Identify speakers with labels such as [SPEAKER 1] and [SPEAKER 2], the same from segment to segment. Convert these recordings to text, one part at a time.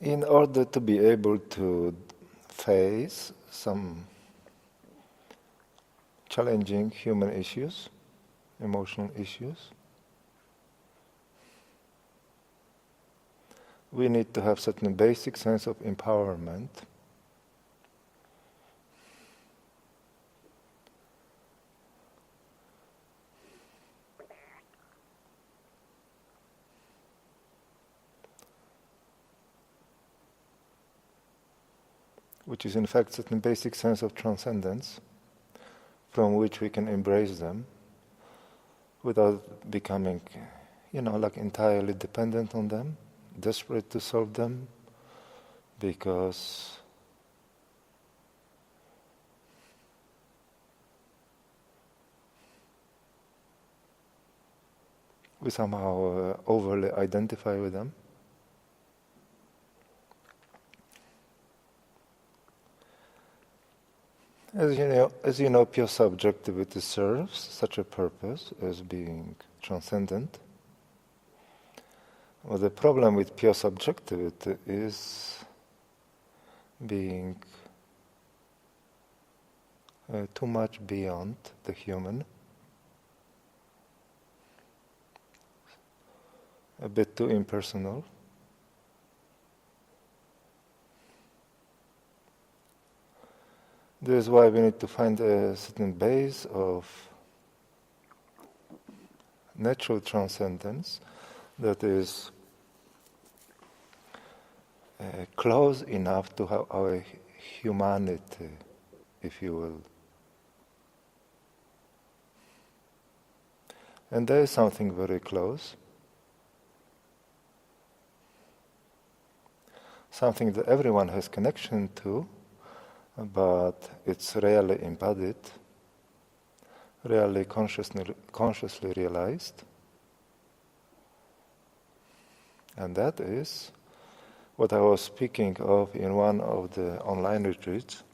[SPEAKER 1] in order to be able to face some challenging human issues, emotional issues, we need to have certain basic sense of empowerment. Which is in fact certain basic sense of transcendence from which we can embrace them without becoming, like entirely dependent on them, desperate to solve them, because we somehow overly identify with them. As you know, pure subjectivity serves such a purpose as being transcendent. Well, the problem with pure subjectivity is being too much beyond the human, a bit too impersonal. This is why we need to find a certain base of natural transcendence that is close enough to our humanity, if you will. And there is something very close, something that everyone has connection to, but it's rarely embodied, rarely consciously realized. And that is what I was speaking of in one of the online retreats,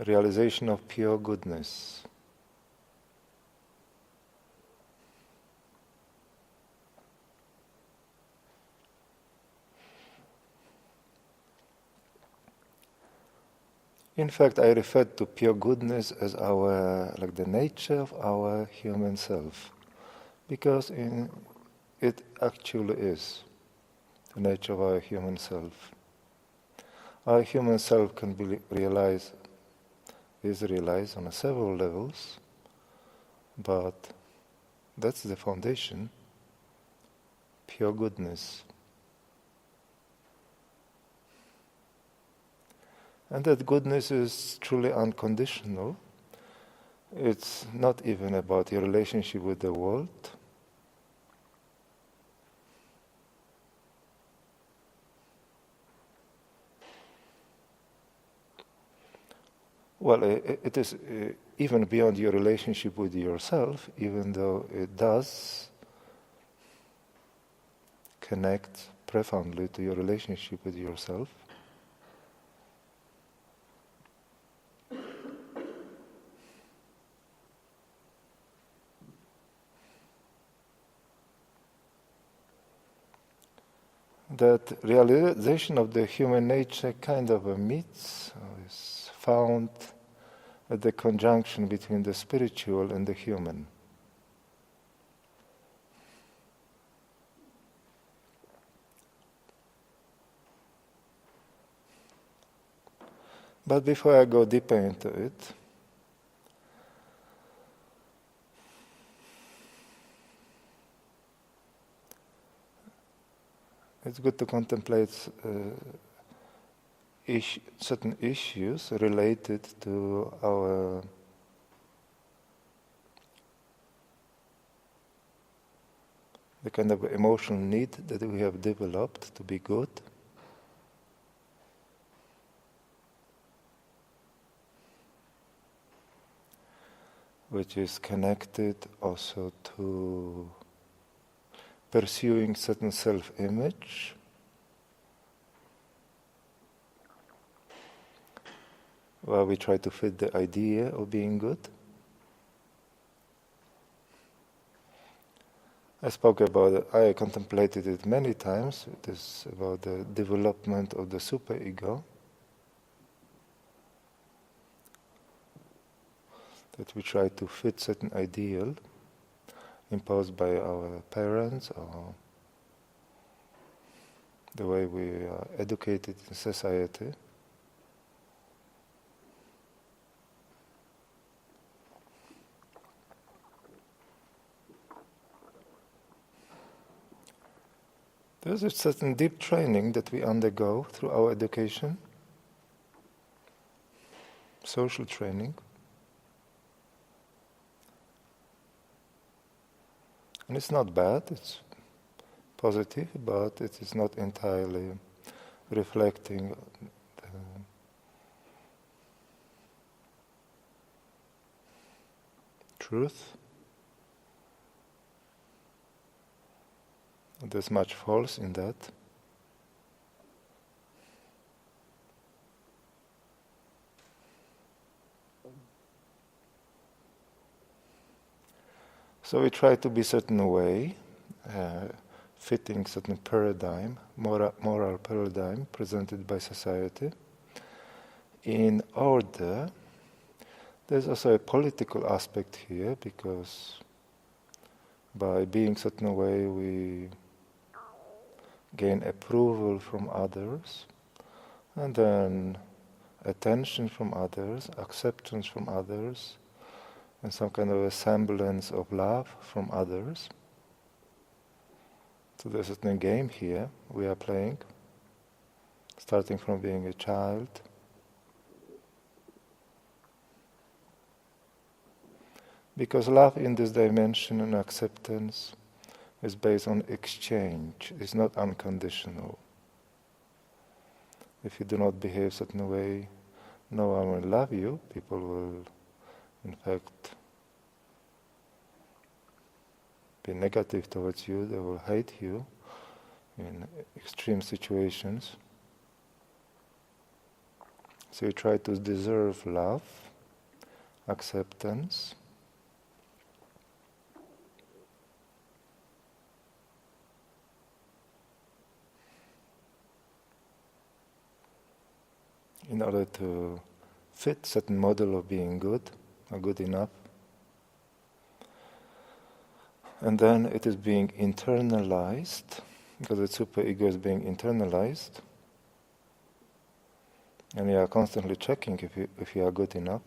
[SPEAKER 1] realization of pure goodness. In fact, I referred to pure goodness as the nature of our human self, because it actually is the nature of our human self. Our human self can be realized on several levels, but that's the foundation, pure goodness. And that goodness is truly unconditional. It's not even about your relationship with the world. Well, it is even beyond your relationship with yourself, even though it does connect profoundly to your relationship with yourself. That realization of the human nature kind of meets, is found at the conjunction between the spiritual and the human. But before I go deeper into it, it's good to contemplate certain issues related to our the kind of emotional need that we have developed to be good. Which is connected also to pursuing certain self-image, where we try to fit the idea of being good. I spoke about it, I contemplated it many times. It is about the development of the superego, that we try to fit certain ideal imposed by our parents or the way we are educated in society. There's a certain deep training that we undergo through our education, social training. And it's not bad, it's positive, but it is not entirely reflecting the truth. There's much false in that. So we try to be certain way, fitting certain paradigm, moral paradigm presented by society. In order, there's also a political aspect here, because by being certain way we gain approval from others, and then attention from others, acceptance from others, and some kind of a semblance of love from others. So there's a certain game here we are playing, starting from being a child. Because love in this dimension and acceptance is based on exchange, it's not unconditional. If you do not behave certain way, no one will love you, people will in fact be negative towards you, they will hate you in extreme situations. So you try to deserve love, acceptance, in order to fit certain model of being good or good enough. And then it is being internalized, because the superego is being internalized, and you are constantly checking if you are good enough.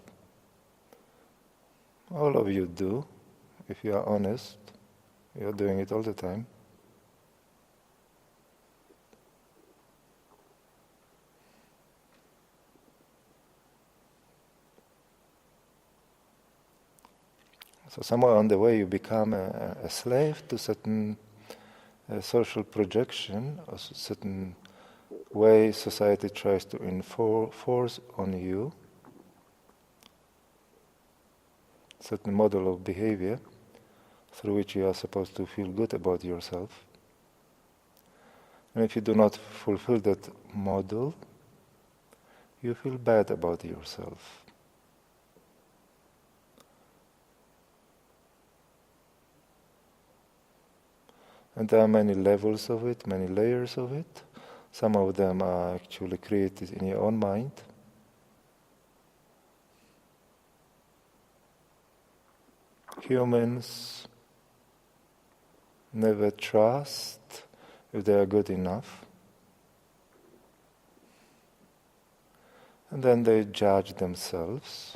[SPEAKER 1] All of you do, if you are honest, you are doing it all the time. So somewhere on the way you become a slave to certain social projection, or certain way society tries to enforce on you, certain model of behavior through which you are supposed to feel good about yourself. And if you do not fulfill that model, you feel bad about yourself. And there are many levels of it, many layers of it. Some of them are actually created in your own mind. Humans never trust if they are good enough. And then they judge themselves.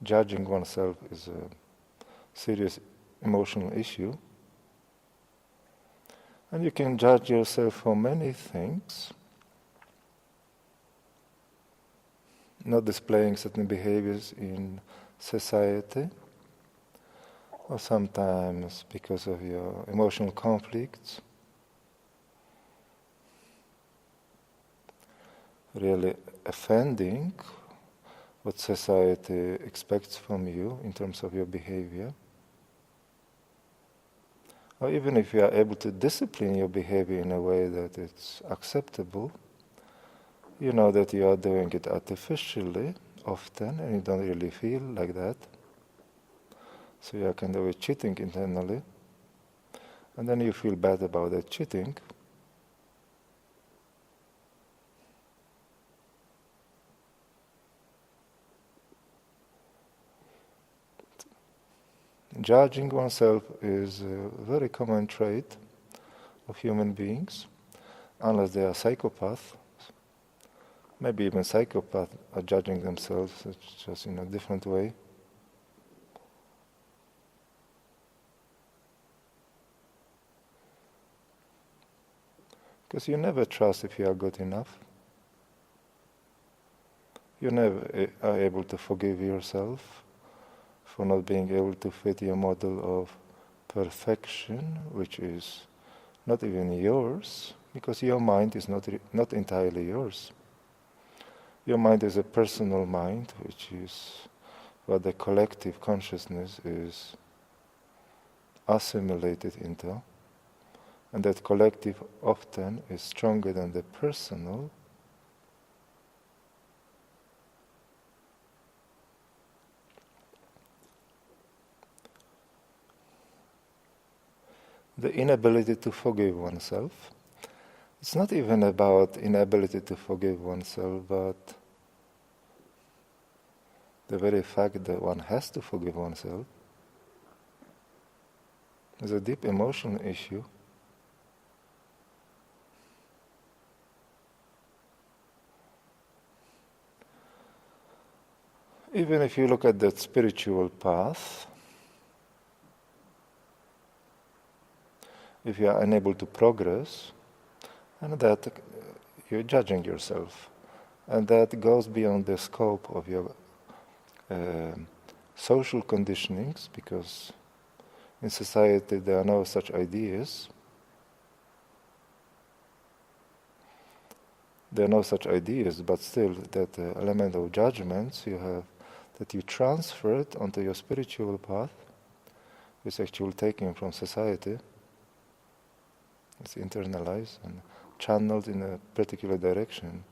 [SPEAKER 1] Judging oneself is a serious emotional issue. And you can judge yourself for many things, not displaying certain behaviors in society, or sometimes because of your emotional conflicts, really offending what society expects from you in terms of your behavior. Or even if you are able to discipline your behavior in a way that it's acceptable, you know that you are doing it artificially often and you don't really feel like that. So you are kind of cheating internally. and then you feel bad about that cheating, judging oneself is a very common trait of human beings, unless they are psychopaths. Maybe even psychopaths are judging themselves, it's just in a different way. Because you never trust if you are good enough. You never are able to forgive yourself for not being able to fit your model of perfection, which is not even yours, because your mind is not entirely yours. Your mind is a personal mind, which is what the collective consciousness is assimilated into, and that collective often is stronger than the personal. The inability to forgive oneself. It's not even about inability to forgive oneself, but the very fact that one has to forgive oneself is a deep emotional issue. Even if you look at that spiritual path, if you are unable to progress, and that you're judging yourself, and that goes beyond the scope of your social conditionings, because in society there are no such ideas. There are no such ideas, but still that element of judgments you have, that you transfer it onto your spiritual path, is actually taken from society. It's internalized and channeled in a particular direction.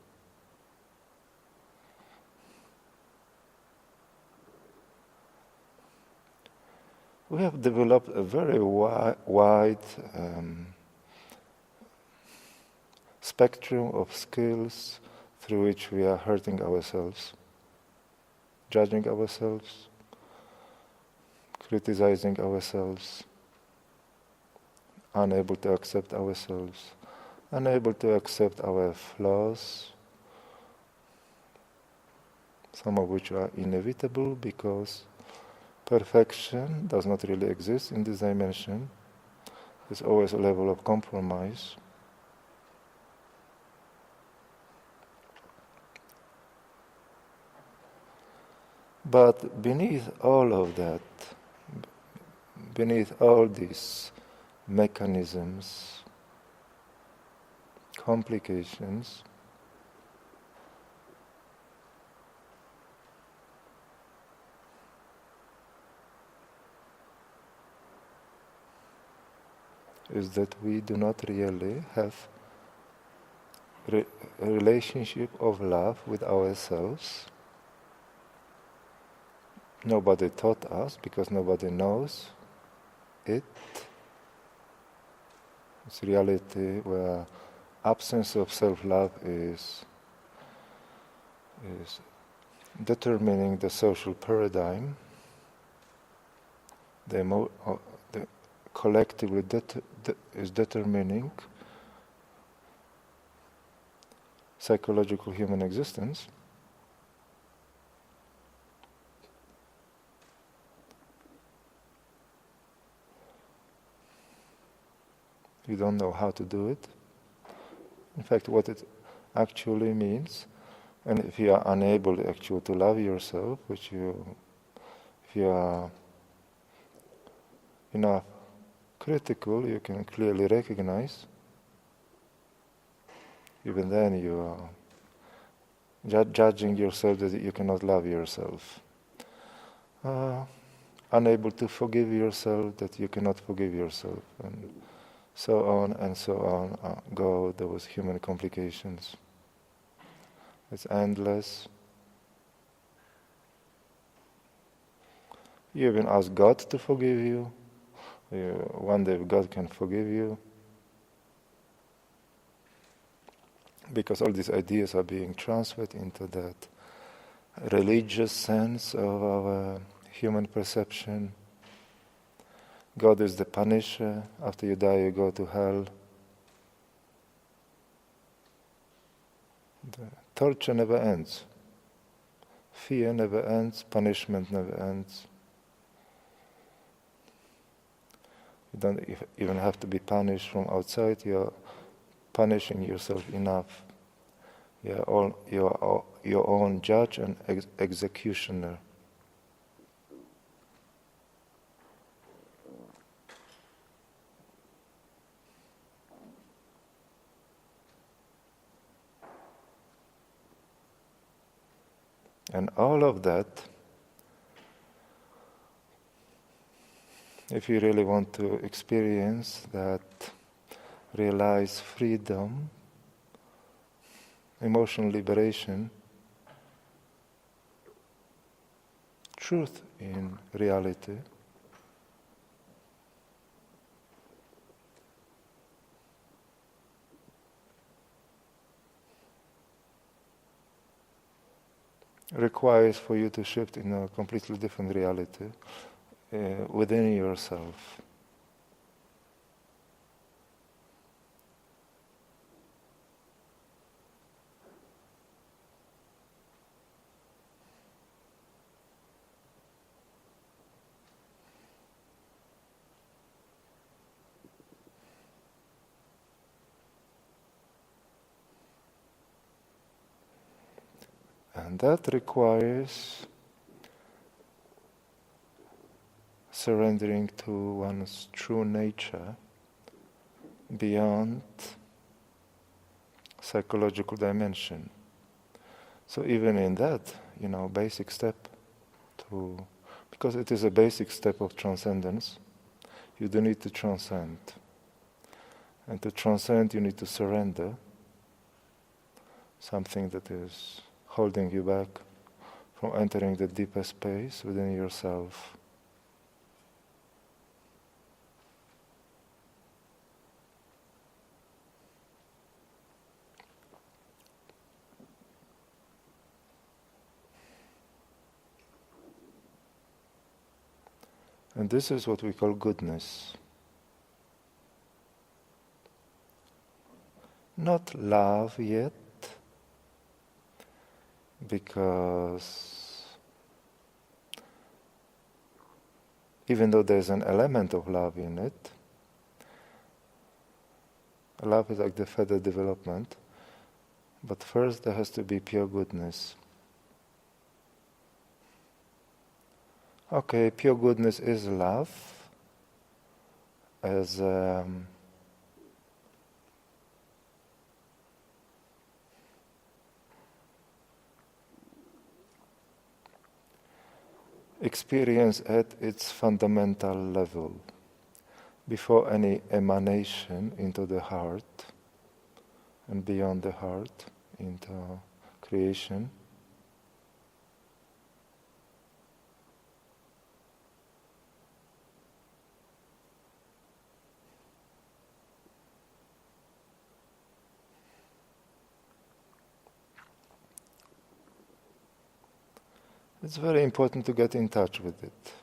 [SPEAKER 1] We have developed a very wide spectrum of skills through which we are hurting ourselves, judging ourselves, criticizing ourselves, unable to accept ourselves, unable to accept our flaws, some of which are inevitable because perfection does not really exist in this dimension. There's always a level of compromise. But beneath all of that, beneath all these mechanisms, complications, is that we do not really have a relationship of love with ourselves. Nobody taught us because nobody knows it. It's reality where absence of self-love is determining the social paradigm. The collectively is determining psychological human existence. You don't know how to do it. In fact, what it actually means, and if you are unable actually to love yourself, if you are enough critical, you can clearly recognize. Even then, you are judging yourself that you cannot love yourself. Unable to forgive yourself that you cannot forgive yourself, and so on and so on go those human complications. It's endless. You even ask God to forgive you, You wonder if God can forgive you, because all these ideas are being transferred into that religious sense of our human perception. God is the punisher. After you die, you go to hell. The torture never ends. Fear never ends. Punishment never ends. You don't even have to be punished from outside. You're punishing yourself enough. You're your own judge and executioner. And all of that, if you really want to experience that, realize freedom, emotional liberation, truth in reality, requires for you to shift in a completely different reality within yourself. And that requires surrendering to one's true nature beyond psychological dimension. So even in that, basic step because it is a basic step of transcendence, you do need to transcend. And to transcend, you need to surrender something that is holding you back from entering the deeper space within yourself. And this is what we call goodness. Not love yet, because even though there's an element of love in it, love is like the further development, but first there has to be pure goodness. Okay, pure goodness is love, as experience at its fundamental level, before any emanation into the heart and beyond the heart into creation. It's very important to get in touch with it.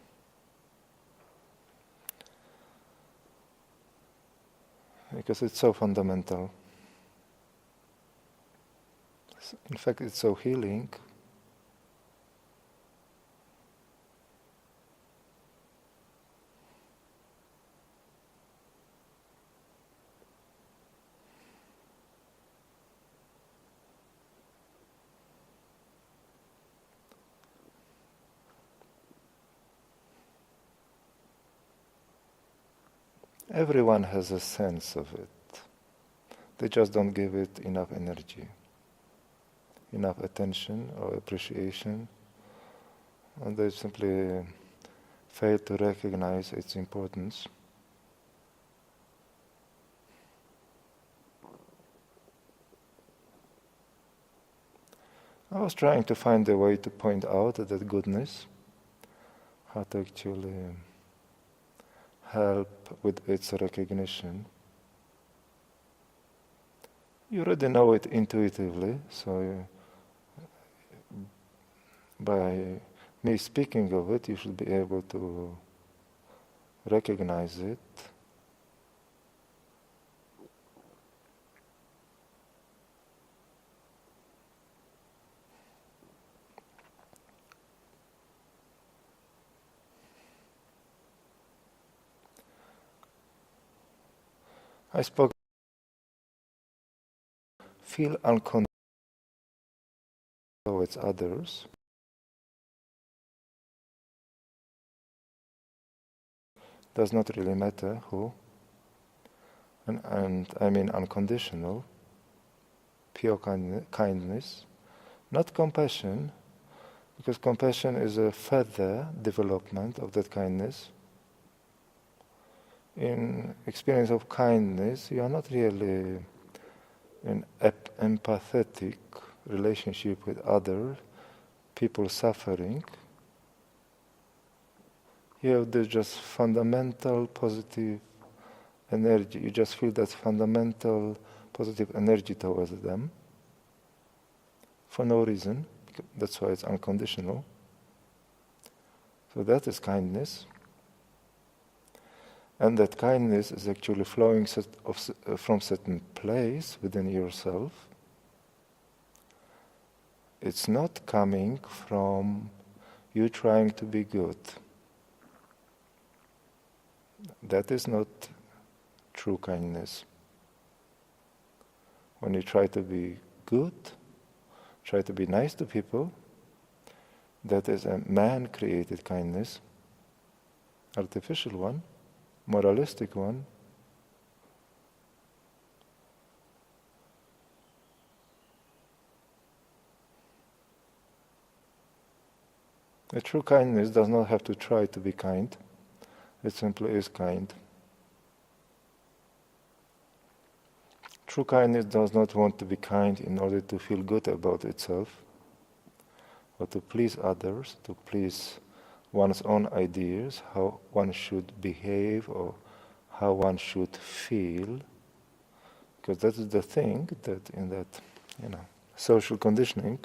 [SPEAKER 1] Because it's so fundamental. In fact, it's so healing. Everyone has a sense of it. They just don't give it enough energy, enough attention or appreciation, and they simply fail to recognize its importance. I was trying to find a way to point out that goodness, how to actually help with its recognition. You already know it intuitively, so by me speaking of it, you should be able to recognize it. I spoke, feel unconditional towards others. Does not really matter who. And I mean unconditional, pure kindness, not compassion, because compassion is a further development of that kindness. In experience of kindness, you are not really in empathetic relationship with other people suffering. You have this just fundamental positive energy. You just feel that fundamental positive energy towards them for no reason. That's why it's unconditional. So that is kindness. And that kindness is actually flowing from certain place within yourself. It's not coming from you trying to be good. That is not true kindness. When you try to be good, try to be nice to people, that is a man-created kindness, artificial one, moralistic one. A true kindness does not have to try to be kind. It simply is kind. True kindness does not want to be kind in order to feel good about itself, or to please others, to please one's own ideas, how one should behave or how one should feel. Because that is the thing that in that, social conditioning,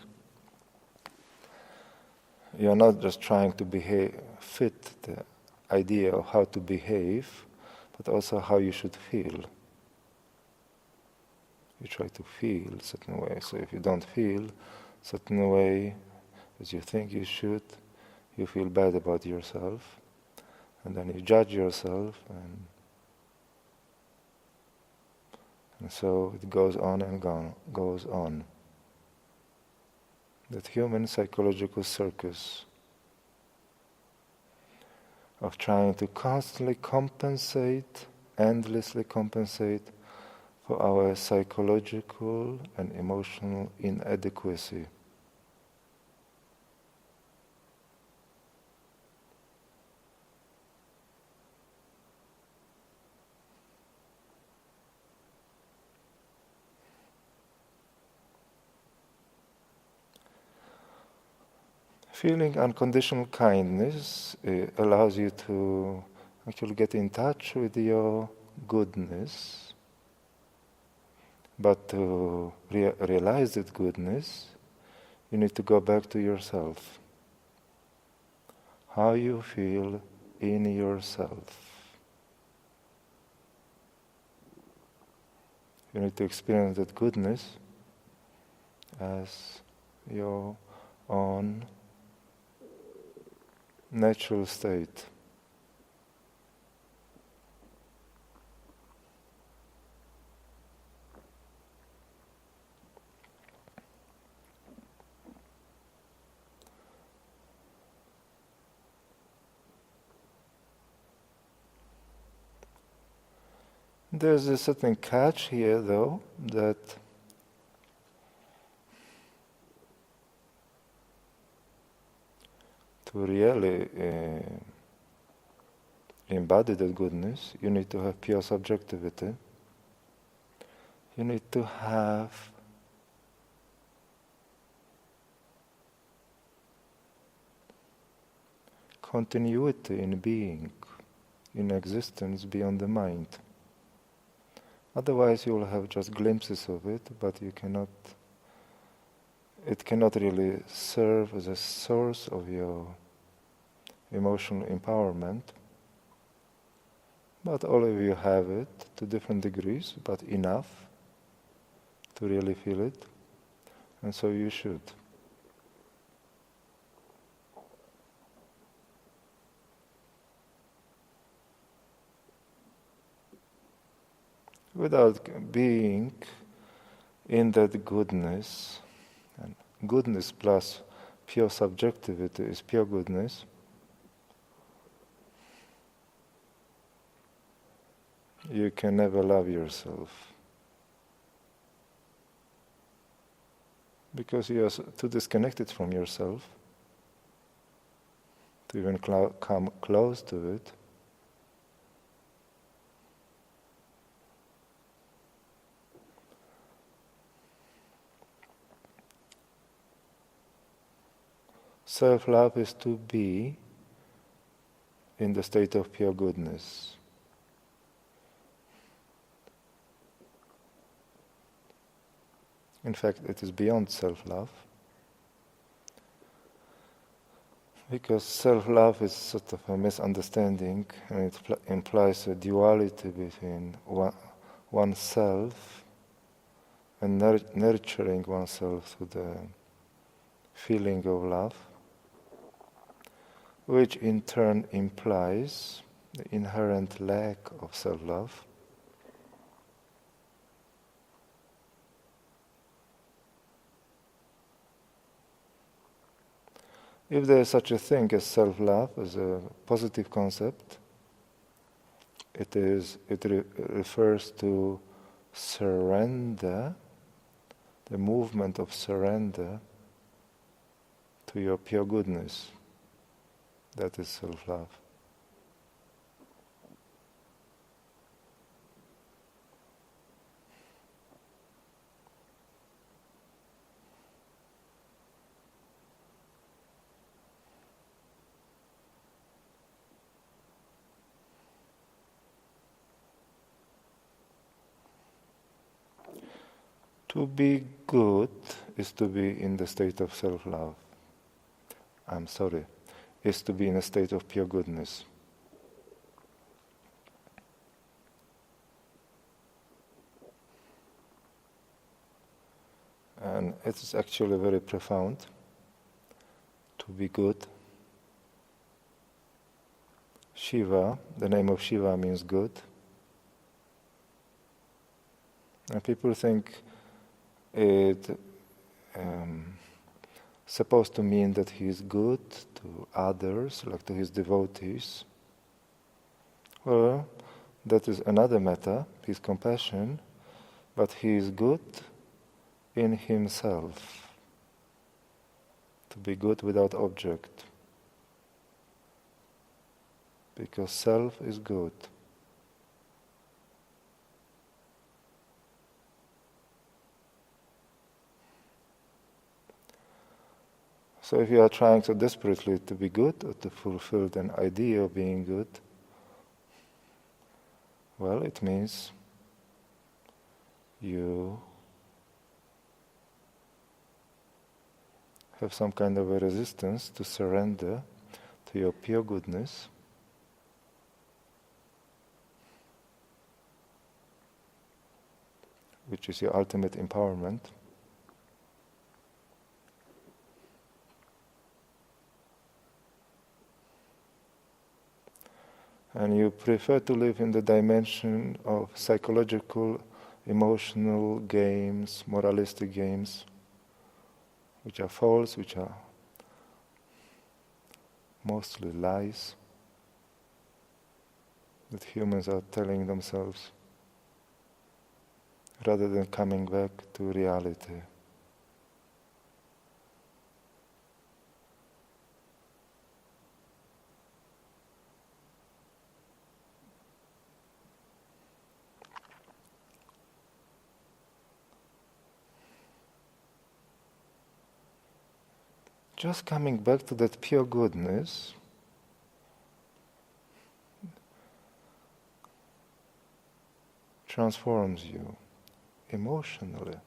[SPEAKER 1] you are not just trying to fit the idea of how to behave, but also how you should feel. You try to feel a certain way. So if you don't feel a certain way as you think you should, you feel bad about yourself, and then you judge yourself, and so it goes on and goes on. That human psychological circus of trying to constantly compensate, endlessly compensate for our psychological and emotional inadequacy. Feeling unconditional kindness allows you to actually get in touch with your goodness. But to realize that goodness, you need to go back to yourself. How you feel in yourself. You need to experience that goodness as your own natural state. There's a certain catch here, though, that to really embody that goodness, you need to have pure subjectivity. You need to have continuity in being. in existence beyond the mind. Otherwise you will have just glimpses of it, but it cannot really serve as a source of your emotional empowerment. But all of you have it to different degrees, but enough to really feel it, and so you should. Without being in that goodness, and goodness plus pure subjectivity is pure goodness, you can never love yourself. Because you are too disconnected from yourself to even come close to it. Self-love is to be in the state of pure goodness. In fact, it is beyond self-love, because self-love is sort of a misunderstanding, and it implies a duality between oneself and nurturing oneself through the feeling of love, which in turn implies the inherent lack of self-love. If there is such a thing as self-love, as a positive concept, it refers to surrender, the movement of surrender to your pure goodness. That is self-love. To be good is to be in the state of self-love. Is to be in a state of pure goodness. And it's actually very profound to be good. Shiva, the name of Shiva means good. And people think it supposed to mean that he is good to others, like to his devotees. Well, that is another matter, his compassion, but he is good in himself, to be good without object, because self is good. So if you are trying so desperately to be good or to fulfill an idea of being good, well, it means you have some kind of a resistance to surrender to your pure goodness, which is your ultimate empowerment. And you prefer to live in the dimension of psychological, emotional games, moralistic games, which are false, which are mostly lies that humans are telling themselves, rather than coming back to reality. Just coming back to that pure goodness transforms you emotionally.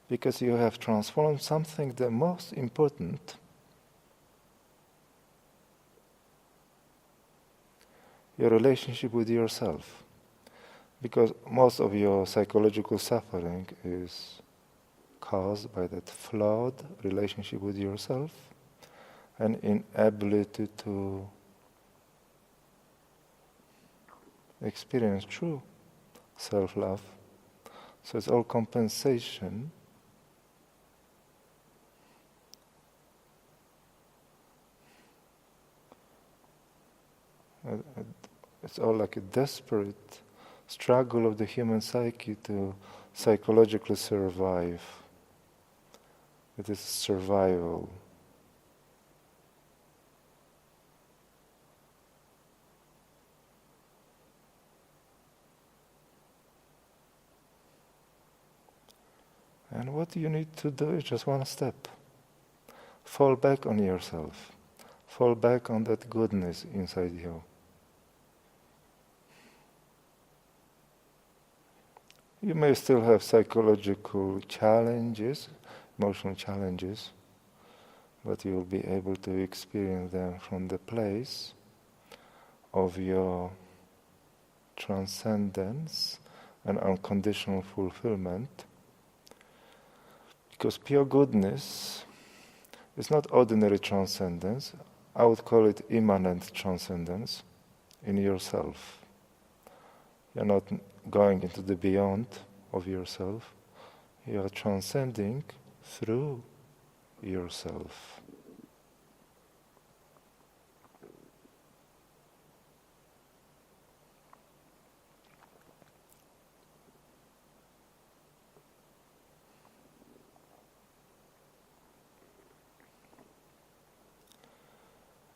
[SPEAKER 1] Because you have transformed something the most important, your relationship with yourself. Because most of your psychological suffering is caused by that flawed relationship with yourself and inability to experience true self-love. So it's all compensation. It's all like a desperate struggle of the human psyche to psychologically survive. It is survival. And what you need to do is just one step. Fall back on yourself. Fall back on that goodness inside you. You may still have psychological challenges, emotional challenges, but you will be able to experience them from the place of your transcendence and unconditional fulfillment. Because pure goodness is not ordinary transcendence. I would call it immanent transcendence in yourself. You're not going into the beyond of yourself. You are transcending through yourself.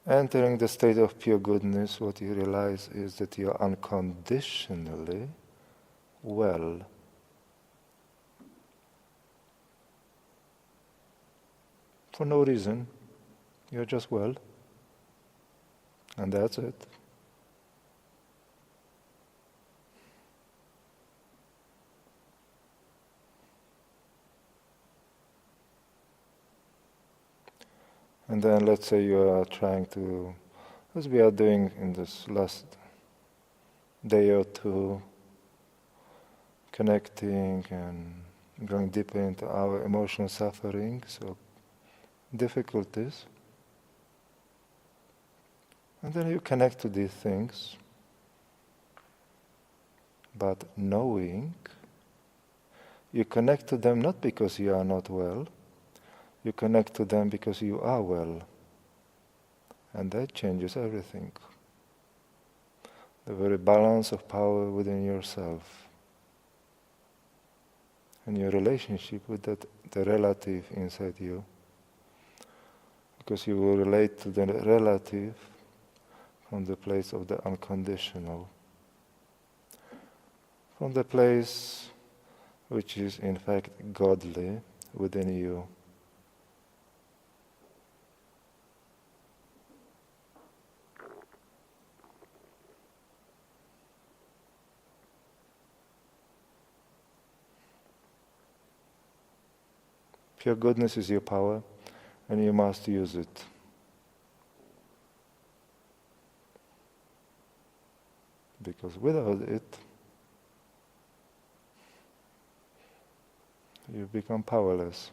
[SPEAKER 1] Entering the state of pure goodness, what you realize is that you are unconditionally well. For no reason, you're just well. And that's it. And then let's say you are trying to, as we are doing in this last day or two, connecting and going deeper into our emotional suffering, so difficulties. And then you connect to these things, but knowing, you connect to them not because you are not well, you connect to them because you are well. And that changes everything. The very balance of power within yourself. And your relationship with the relative inside you. Because you will relate to the relative from the place of the unconditional. From the place which is in fact godly within you. Pure goodness is your power, and you must use it. Because without it, you become powerless.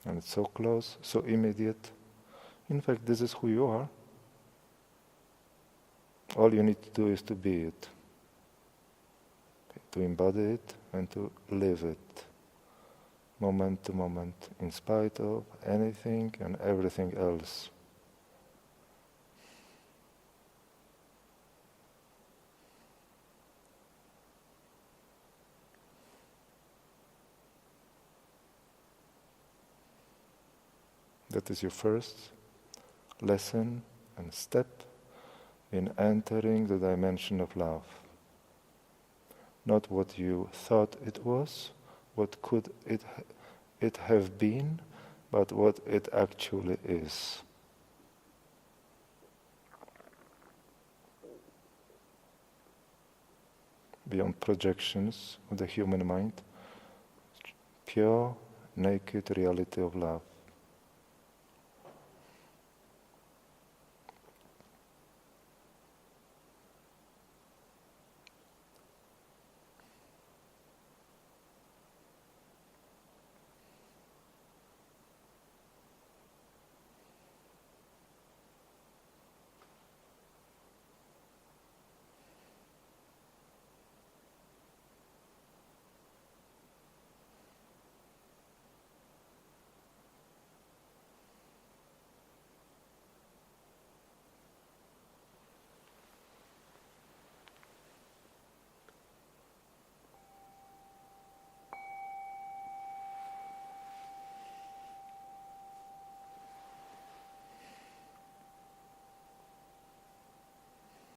[SPEAKER 1] And it's so close, so immediate. In fact, this is who you are. All you need to do is to be it, to embody it and to live it, moment to moment, in spite of anything and everything else. That is your first lesson and step in entering the dimension of love. Not what you thought it was, what could it it have been, but what it actually is. Beyond projections of the human mind, pure, naked reality of love.